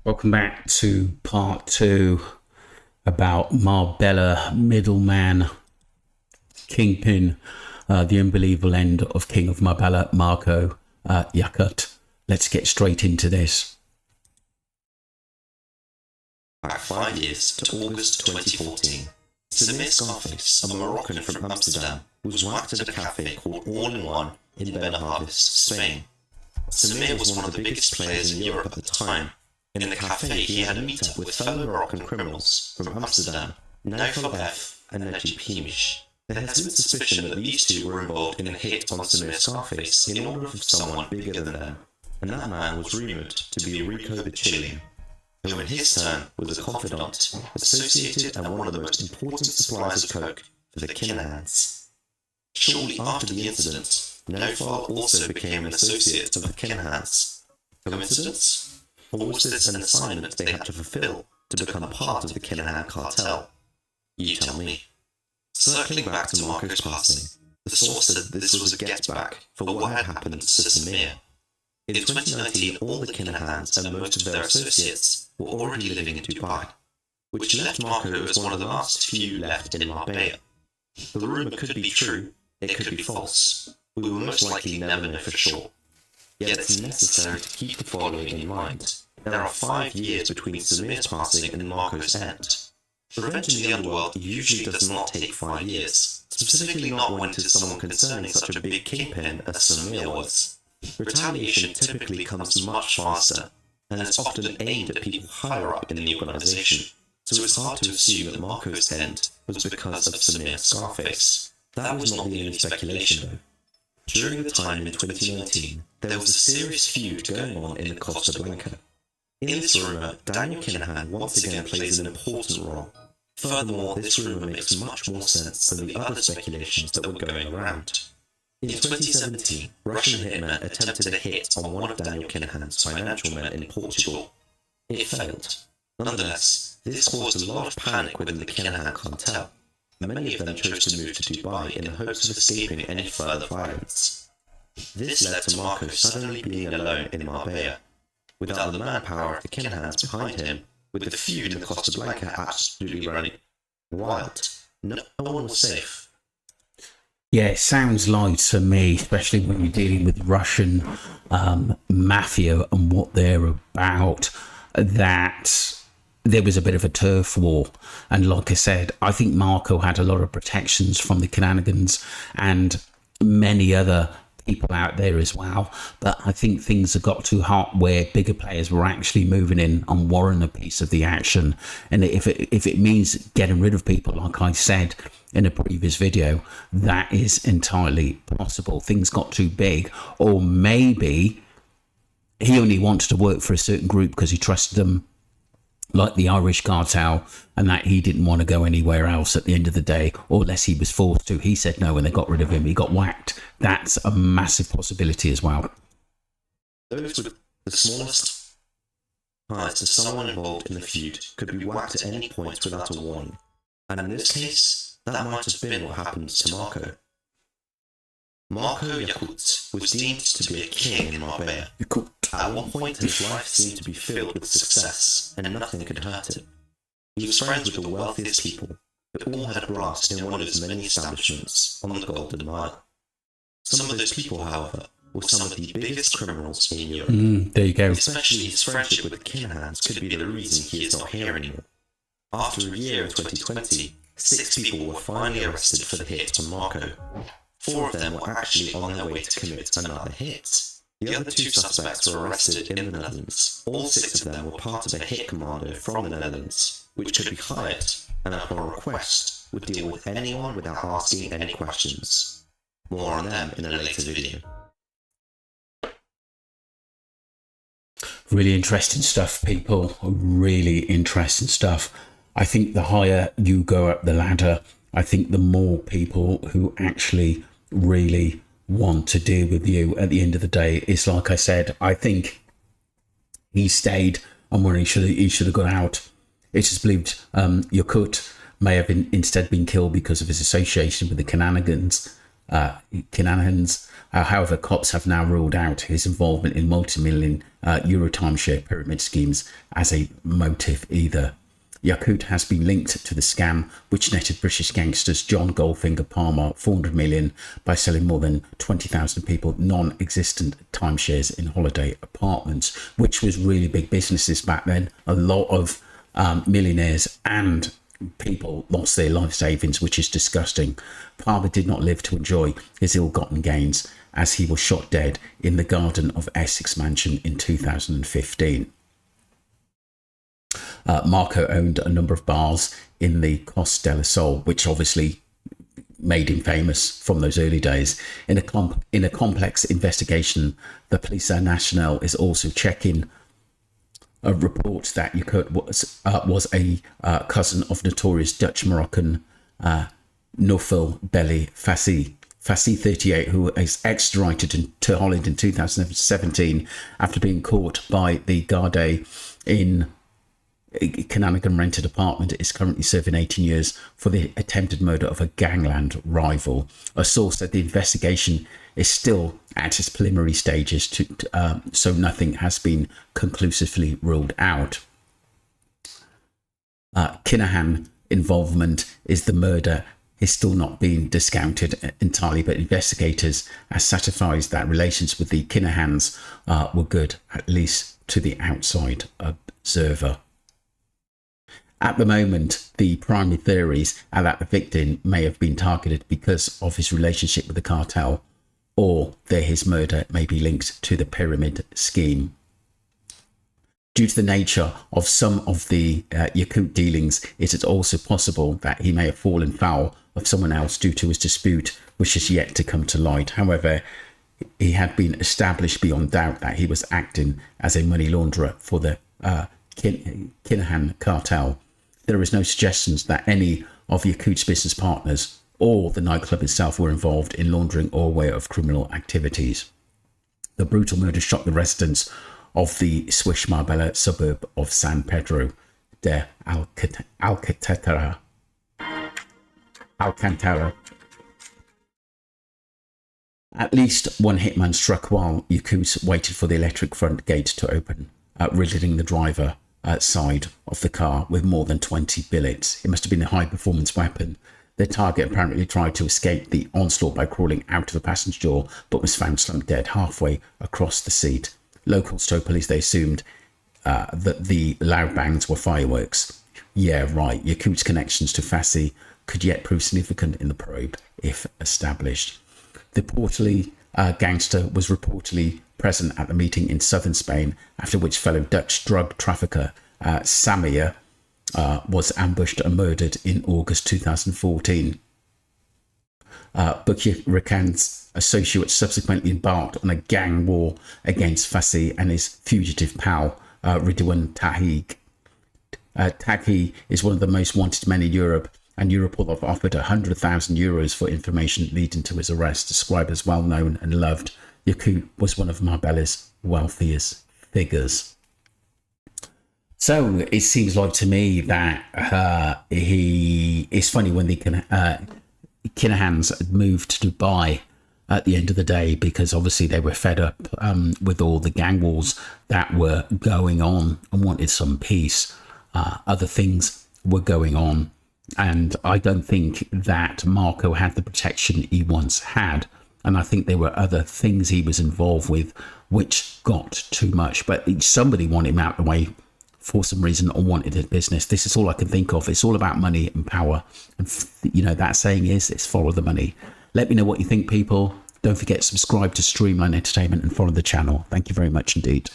Welcome back to part 2 about Marbella, middleman, kingpin, the unbelievable end of King of Marbella, Marco Yakut. Let's get straight into this. Back 5 years to August 2014, Samir Scarface, a Moroccan from Amsterdam, was whacked at a cafe called All-in-One in Benavardes, Spain. Samir was one of the biggest players in Europe at the time. In the cafe, he had a meet-up with fellow Moroccan criminals from Amsterdam, Naifal F and Najib Himish. There has been suspicion that these two were involved in a hit on Samir Scarface in order of someone bigger than them, and that man was rumoured to be Rico the Chilean, who in his turn was a confidant, associated and one of the most important suppliers of coke for the kinahans. Shortly after the incident, Naifal also became an associate of the kinahans. Coincidence? Or was this an assignment they had to fulfill to become part of the Kinahan cartel? You tell me. Circling back to Marco's passing, the source said this was a get-back for what had happened to Samir. In 2019, all the Kinahans and most of their associates were already living in Dubai, which left Marco as one of the last few left in Marbella. The rumour could be true, it could be false. We will most likely never know for sure. Yet it's necessary to keep the following in mind. There are 5 years between Samir's passing and Marco's end. Revenge in the underworld usually does not take 5 years, specifically not when it is someone concerning such a big kingpin as Samir was. Retaliation typically comes much faster, and is often aimed at people higher up in the organisation, so it's hard to assume that Marco's end was because of Samir Scarface. That was not the only speculation though. During the time in 2019, there was a serious feud going on in the Costa Blanca. In this rumour, Daniel Kinahan once again plays an important role. Furthermore, this rumour makes much more sense than the other speculations that were going around. In 2017, Russian hitmen attempted a hit on one of Daniel Kinahan's financial men in Portugal. It failed. Nonetheless, this caused a lot of panic within the Kinahan cartel. Many of them chose to move to Dubai in the hopes of escaping any further violence. This led to Marco suddenly being alone in Marbella, without the manpower of the Kinahans behind him, with the feud in the Costa Blanca absolutely running wild. No one was safe. Yeah, it sounds like to me, especially when you're dealing with Russian mafia and what they're about, that there was a bit of a turf war. And like I said, I think Marco had a lot of protections from the Kinahans and many other people out there as well. But I think things have got too hot where bigger players were actually moving in and warring a piece of the action. And if it means getting rid of people, like I said in a previous video, that is entirely possible. Things got too big, or maybe he only wanted to work for a certain group because he trusted them, like the Irish cartel, and that he didn't want to go anywhere else at the end of the day, or unless he was forced to. He said no when they got rid of him. He got whacked. That's a massive possibility as well. Those with the smallest ties to someone involved in the feud could be whacked at any point without a warning. And in this case, that might have been what happened to Marco. Marco Yakut was deemed to be a king in Marbella. At one point, his life seemed to be filled with success, and nothing could hurt him. He was friends with the wealthiest people, but all had grasped in one of his many establishments on the Golden Mile. Some of those people, however, were some of the biggest criminals in Europe. There you go. Especially his friendship with the Kinahans could be the reason he is not here anymore. After a year in 2020, 6 people were finally arrested for the hit on Marco. 4 of them were actually on their way to commit another hit. The other 2 suspects were arrested in the Netherlands. All 6 of them were part of a hit commando from the Netherlands, which could be hired, and upon request, would deal with anyone without asking any questions. More on them in a later video. Really interesting stuff, people. Really interesting stuff. I think the higher you go up the ladder, I think the more people who actually really want to deal with you at the end of the day. It's like I said, I think he stayed on where he should have got out. It's just believed Yakut may have instead been killed because of his association with the Kinahans. kinahans. However, cops have now ruled out his involvement in multi-million euro timeshare pyramid schemes as a motive either. Yakut has been linked to the scam, which netted British gangsters John Goldfinger Palmer 400 million by selling more than 20,000 people non-existent timeshares in holiday apartments, which was really big businesses back then. A lot of millionaires and people lost their life savings, which is disgusting. Palmer did not live to enjoy his ill-gotten gains, as he was shot dead in the garden of Essex mansion in 2015. Marco owned a number of bars in the Costa del Sol, which obviously made him famous from those early days. In a complex investigation, the Police Nationale is also checking a report that Yakut was a cousin of notorious Dutch-Moroccan Noufel Belli Fassi. Fassi, 38, who is extradited to Holland in 2017 after being caught by the Garde in Cananigan rented apartment, is currently serving 18 years for the attempted murder of a gangland rival. A source said the investigation is still at its preliminary stages, so nothing has been conclusively ruled out. Kinahan involvement is the murder is still not being discounted entirely, but investigators are satisfied that relations with the Kinahans were good, at least to the outside observer. At the moment, the primary theories are that the victim may have been targeted because of his relationship with the cartel, or that his murder may be linked to the pyramid scheme. Due to the nature of some of the Yakut dealings, it is also possible that he may have fallen foul of someone else due to his dispute, which is yet to come to light. However, he had been established beyond doubt that he was acting as a money launderer for the Kinahan cartel. There is no suggestions that any of Yakut's business partners or the nightclub itself were involved in laundering or aware of criminal activities. The brutal murder shocked the residents of the Swiss Marbella suburb of San Pedro de Alcantara. At least one hitman struck while Yakut waited for the electric front gate to open, riddling the driver side of the car with more than 20 bullets. It must have been a high-performance weapon. Their target apparently tried to escape the onslaught by crawling out of the passenger door, but was found slumped dead halfway across the seat. Locals told police they assumed that the loud bangs were fireworks. Yeah, right. Yakut's connections to Fassi could yet prove significant in the probe, if established. The portly gangster was reportedly present at the meeting in southern Spain, after which fellow Dutch drug trafficker Samir was ambushed and murdered in August 2014. Bukirakan's associates subsequently embarked on a gang war against Fassi and his fugitive pal, Ridwan Taghi. Taghi is one of the most wanted men in Europe, and Europol have offered €100,000 for information leading to his arrest. Described as well-known and loved, Yakut was one of Marbella's wealthiest figures. So it seems like to me that it's funny when the Kinahans had moved to Dubai at the end of the day, because obviously they were fed up with all the gang wars that were going on and wanted some peace. Other things were going on, and I don't think that Marco had the protection he once had. And I think there were other things he was involved with which got too much. But somebody wanted him out of the way for some reason, or wanted his business. This is all I can think of. It's all about money and power. And, that saying is, it's follow the money. Let me know what you think, people. Don't forget to subscribe to Streamline Entertainment and follow the channel. Thank you very much indeed.